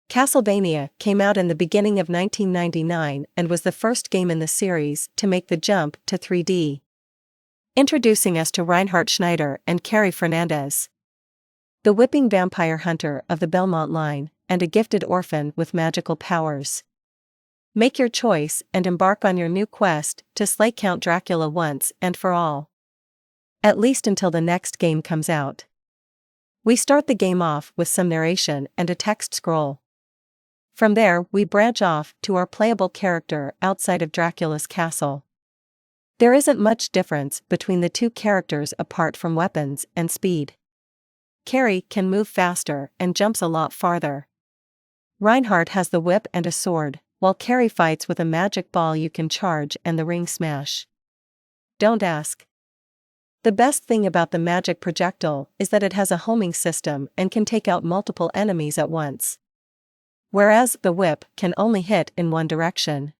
Castlevania came out in the beginning of 1999 and was the first game in the series to make the jump to 3D. Introducing us to Reinhard Schneider and Carrie Fernandez, the whipping vampire hunter of the Belmont line, and a gifted orphan with magical powers. Make your choice and embark on your new quest to slay Count Dracula once and for all. At least until the next game comes out. We start the game off with some narration and a text scroll. From there, we branch off to our playable character outside of Dracula's castle. There isn't much difference between the two characters apart from weapons and speed. Carrie can move faster and jumps a lot farther. Reinhard has the whip and a sword, while Carrie fights with a magic ball you can charge and the ring smash. Don't ask. The best thing about the magic projectile is that it has a homing system and can take out multiple enemies at once. Whereas the whip can only hit in one direction.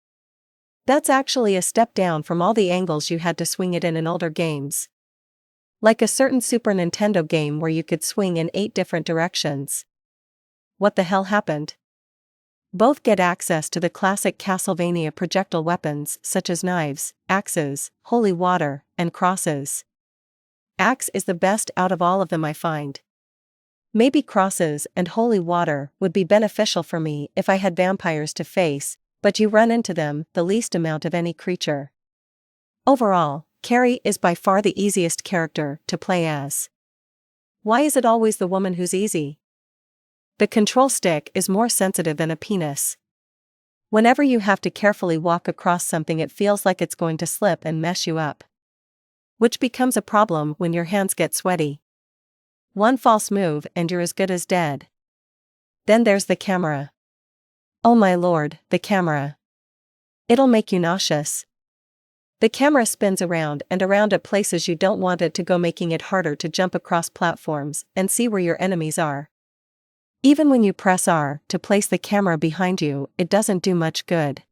That's actually a step down from all the angles you had to swing it in older games. Like a certain Super Nintendo game where you could swing in 8 different directions. What the hell happened? Both get access to the classic Castlevania projectile weapons such as knives, axes, holy water, and crosses. Axe is the best out of all of them I find. Maybe crosses and holy water would be beneficial for me if I had vampires to face, but you run into them the least amount of any creature. Overall, Carrie is by far the easiest character to play as. Why is it always the woman who's easy? The control stick is more sensitive than a penis. Whenever you have to carefully walk across something, it feels like it's going to slip and mess you up. Which becomes a problem when your hands get sweaty. One false move and you're as good as dead. Then there's the camera. Oh my lord, the camera. It'll make you nauseous. The camera spins around and around at places you don't want it to go, making it harder to jump across platforms and see where your enemies are. Even when you press R to place the camera behind you, it doesn't do much good.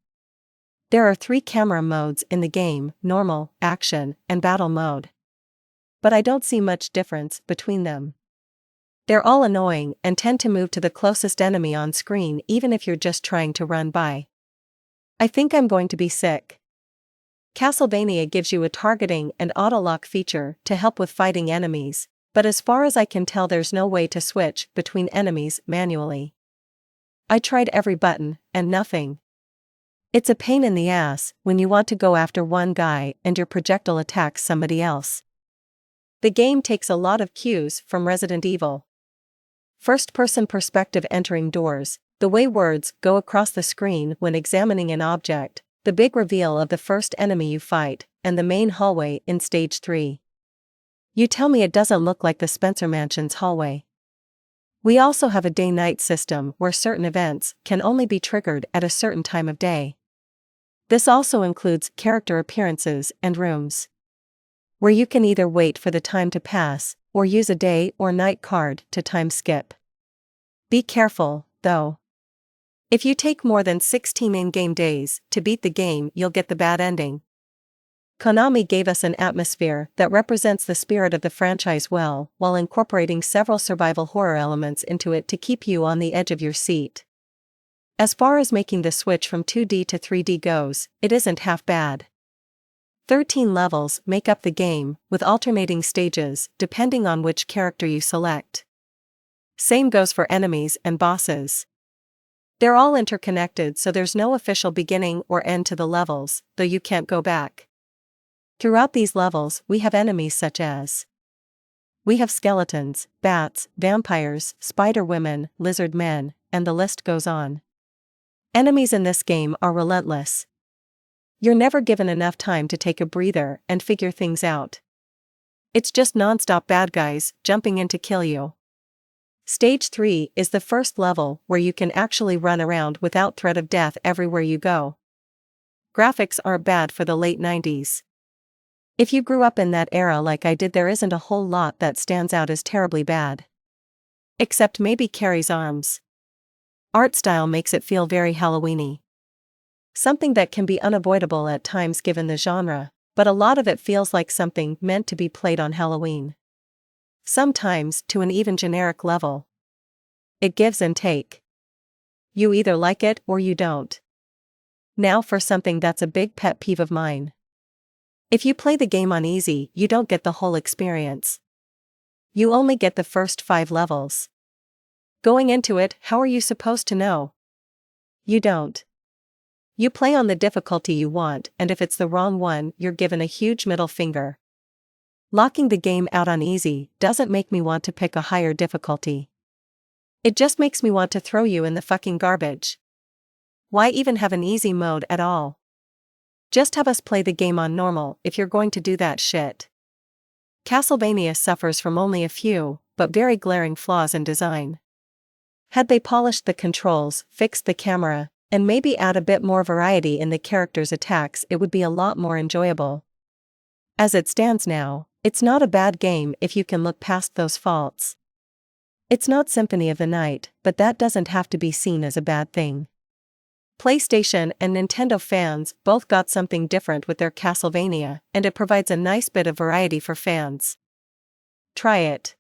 There are 3 camera modes in the game: normal, action, and battle mode. But I don't see much difference between them. They're all annoying and tend to move to the closest enemy on screen even if you're just trying to run by. I think I'm going to be sick. Castlevania gives you a targeting and auto-lock feature to help with fighting enemies, but as far as I can tell there's no way to switch between enemies manually. I tried every button, and nothing. It's a pain in the ass when you want to go after one guy and your projectile attacks somebody else. The game takes a lot of cues from Resident Evil. First-person perspective, entering doors, the way words go across the screen when examining an object, the big reveal of the first enemy you fight, and the main hallway in Stage 3. You tell me it doesn't look like the Spencer Mansion's hallway. We also have a day-night system where certain events can only be triggered at a certain time of day. This also includes character appearances and rooms, where you can either wait for the time to pass, or use a day or night card to time skip. Be careful, though. If you take more than 16 in-game days to beat the game, you'll get the bad ending. Konami gave us an atmosphere that represents the spirit of the franchise well, while incorporating several survival horror elements into it to keep you on the edge of your seat. As far as making the switch from 2D to 3D goes, it isn't half bad. 13 levels make up the game, with alternating stages depending on which character you select. Same goes for enemies and bosses. They're all interconnected, so there's no official beginning or end to the levels, though you can't go back. Throughout these levels, we have enemies such as we have skeletons, bats, vampires, spider women, lizard men, and the list goes on. Enemies in this game are relentless. You're never given enough time to take a breather and figure things out. It's just non-stop bad guys jumping in to kill you. Stage 3 is the first level where you can actually run around without threat of death everywhere you go. Graphics aren't bad for the late 90s. If you grew up in that era like I did, there isn't a whole lot that stands out as terribly bad. Except maybe Carrie's arms. Art style makes it feel very Halloween-y. Something that can be unavoidable at times given the genre, but a lot of it feels like something meant to be played on Halloween. Sometimes to an even generic level. It gives and take. You either like it or you don't. Now for something that's a big pet peeve of mine. If you play the game on easy, you don't get the whole experience. You only get the first 5 levels. Going into it, how are you supposed to know? You don't. You play on the difficulty you want, and if it's the wrong one, you're given a huge middle finger. Locking the game out on easy doesn't make me want to pick a higher difficulty. It just makes me want to throw you in the fucking garbage. Why even have an easy mode at all? Just have us play the game on normal if you're going to do that shit. Castlevania suffers from only a few, but very glaring flaws in design. Had they polished the controls, fixed the camera, and maybe add a bit more variety in the characters' attacks, it would be a lot more enjoyable. As it stands now, it's not a bad game if you can look past those faults. It's not Symphony of the Night, but that doesn't have to be seen as a bad thing. PlayStation and Nintendo fans both got something different with their Castlevania, and it provides a nice bit of variety for fans. Try it.